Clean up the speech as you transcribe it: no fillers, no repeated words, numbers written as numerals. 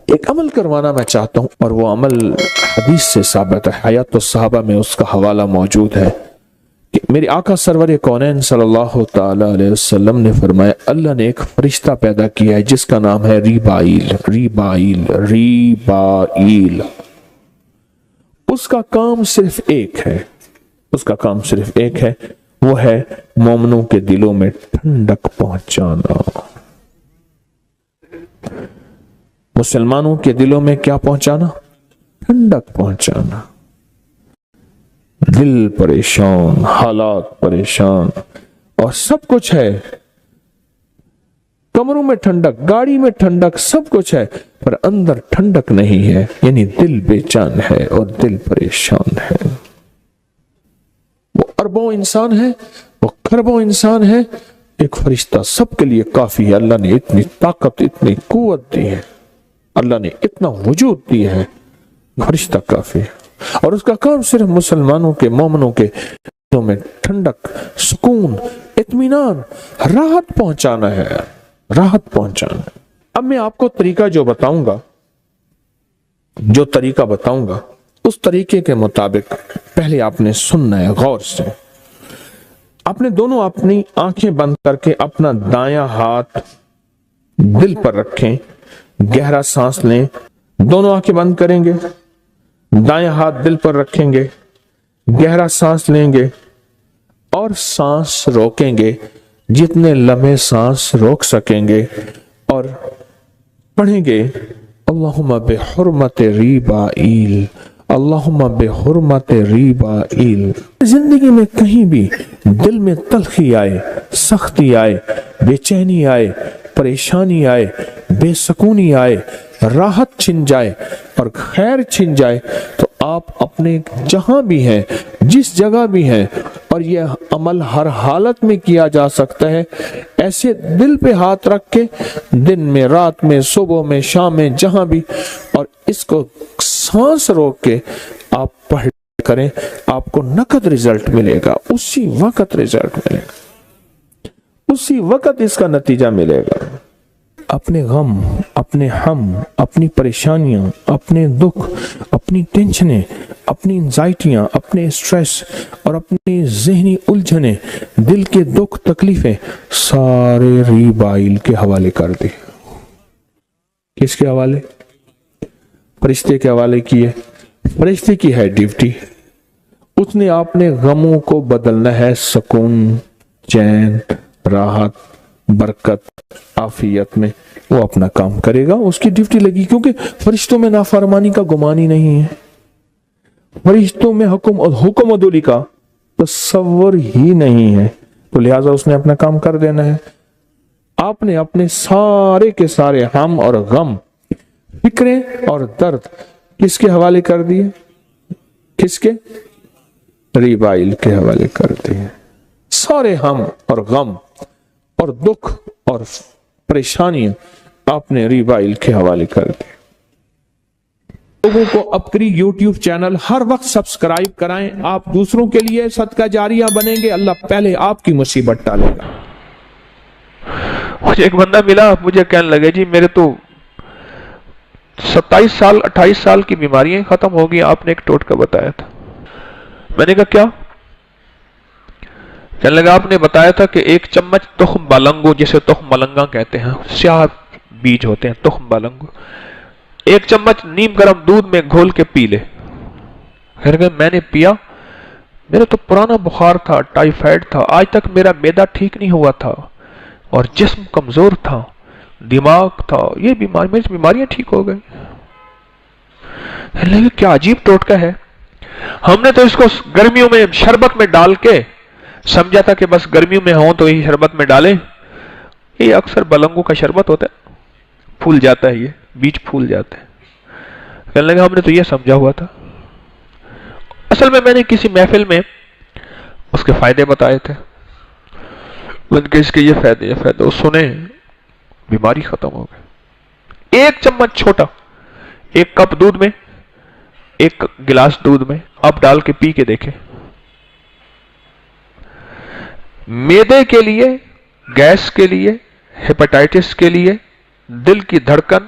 ایک عمل کروانا میں چاہتا ہوں، اور وہ عمل حدیث سے ثابت ہے، حیات الصحابہ میں اس کا حوالہ موجود ہے کہ میری آقا سرور کونین صلی اللہ تعالی علیہ وسلم نے فرمایا اللہ نے ایک فرشتہ پیدا کیا ہے جس کا نام ہے ریبائیل۔ ریبائیل ریبائیل اس کا کام صرف ایک ہے، اس کا کام صرف ایک ہے، وہ ہے مومنوں کے دلوں میں ٹھنڈک پہنچانا۔ مسلمانوں کے دلوں میں کیا پہنچانا؟ ٹھنڈک پہنچانا۔ دل پریشان، حالات پریشان، اور سب کچھ ہے، کمروں میں ٹھنڈک، گاڑی میں ٹھنڈک، سب کچھ ہے، پر اندر ٹھنڈک نہیں ہے، یعنی دل بے چین ہے اور دل پریشان ہے۔ وہ اربوں انسان ہے، وہ کھربوں انسان ہے، ایک فرشتہ سب کے لیے کافی ہے۔ اللہ نے اتنی طاقت، اتنی قوت دی ہے، اللہ نے اتنا وجود دیا ہے، فرشتہ کافی ہے، اور اس کا کام صرف مسلمانوں کے، مومنوں کے دلوں میں ٹھنڈک، سکون، اطمینان، راحت پہنچانا ہے، راحت پہنچانا ہے۔ اب میں آپ کو طریقہ جو بتاؤں گا، جو طریقہ بتاؤں گا، اس طریقے کے مطابق پہلے آپ نے سننا ہے غور سے۔ آپ نے دونوں اپنی آنکھیں بند کر کے اپنا دایاں ہاتھ دل پر رکھیں، گہرا سانس لیں، دونوں آنکھیں بند کریں گے، دایاں ہاتھ دل پر رکھیں گے، گہرا سانس لیں گے اور سانس روکیں گے، جتنے لمحے سانس روک سکیں گے، اور پڑھیں گے اللہم بحرمت ریبائیل، اللہم بحرمت ریبائیل۔ زندگی میں کہیں بھی دل میں تلخی آئے، سختی آئے، بے چینی آئے، پریشانی آئے، بے سکونی آئے، راحت چھن جائے اور خیر چھن جائے، تو آپ اپنے جہاں بھی ہیں، جس جگہ بھی ہیں، اور یہ عمل ہر حالت میں کیا جا سکتا ہے، ایسے دل پہ ہاتھ رکھ کے دن میں، رات میں، صبح میں، شام میں، جہاں بھی، اور اس کو سانس روک کے آپ پڑھ کریں، آپ کو نقد رزلٹ ملے گا، اسی وقت رزلٹ ملے گا، اسی وقت اس کا نتیجہ ملے گا۔ اپنے غم، اپنے ہم، اپنی پریشانیاں، اپنے دکھ، اپنی ٹینشنیں، اپنی انزائٹیاں، اپنے اسٹریس اور اپنی ذہنی الجھنیں، دل کے دکھ، تکلیفیں، سارے ریبائیل کے حوالے کر دی۔ کس کے حوالے؟ فرشتے کے حوالے کیے۔ فرشتے کی ہے ڈیوٹی، اس نے آپ نے غموں کو بدلنا ہے سکون، چین، راحت، برکت، عافیت میں، وہ اپنا کام کرے گا، اس کی ڈیوٹی لگی، کیونکہ فرشتوں میں نافرمانی کا گمان ہی نہیں ہے، فرشتوں میں حکم عدولی کا تصور ہی نہیں ہے، تو لہٰذا اس نے اپنا کام کر دینا ہے۔ آپ نے اپنے سارے کے سارے ہم اور غم، فکریں اور درد کس کے حوالے کر دیے؟ کس کے؟ ریبائیل کے حوالے کر دیے۔ سارے ہم اور غم اور دکھ اور پریشانیاں آپ نے ریبائیل کے حوالے کر دی۔ لوگوں کو اپنی یوٹیوب چینل ہر وقت سبسکرائب کرائیں، آپ دوسروں کے لیے صدقہ جاریہ بنیں گے، اللہ پہلے آپ کی مصیبت ٹالے گا۔ مجھے ایک بندہ ملا، مجھے کہنے لگے جی میرے تو 27 سال 28 سال کی بیماریاں ختم ہو گئی، آپ نے ایک ٹوٹکا بتایا تھا۔ میں نے کہا کیا؟ کہنے لگا آپ نے بتایا تھا کہ 1 چمچ تخم بالنگو، جسے تخم ملنگا کہتے ہیں، سیاہ بیج ہوتے ہیں تخم بالنگو، 1 چمچ نیم گرم دودھ میں گھول کے پی لے۔ میں نے پیا، میرا تو پرانا بخار تھا، ٹائیفائڈ تھا، آج تک میرا معدہ ٹھیک نہیں ہوا تھا، اور جسم کمزور تھا، دماغ تھا، یہ میری بیماریاں ٹھیک ہو گئی۔ کیا عجیب ٹوٹکا ہے۔ ہم نے تو اس کو گرمیوں میں شربت میں ڈال کے سمجھا تھا کہ بس گرمیوں میں ہوں تو یہ شربت میں ڈالیں، یہ اکثر بلنگوں کا شربت ہوتا ہے، پھول جاتا ہے، یہ بیج پھول جاتے ہیں۔ کہنے لگا ہم نے تو یہ سمجھا ہوا تھا۔ اصل میں نے کسی محفل میں اس کے فائدے بتائے تھے، اس کے یہ فائدے وہ سنے، بیماری ختم ہو گئی۔ 1 چمچ چھوٹا، 1 کپ دودھ میں، 1 گلاس دودھ میں اب ڈال کے پی کے دیکھیں، معدے کے لیے، گیس کے لیے، ہیپاٹائٹس کے لیے، دل کی دھڑکن،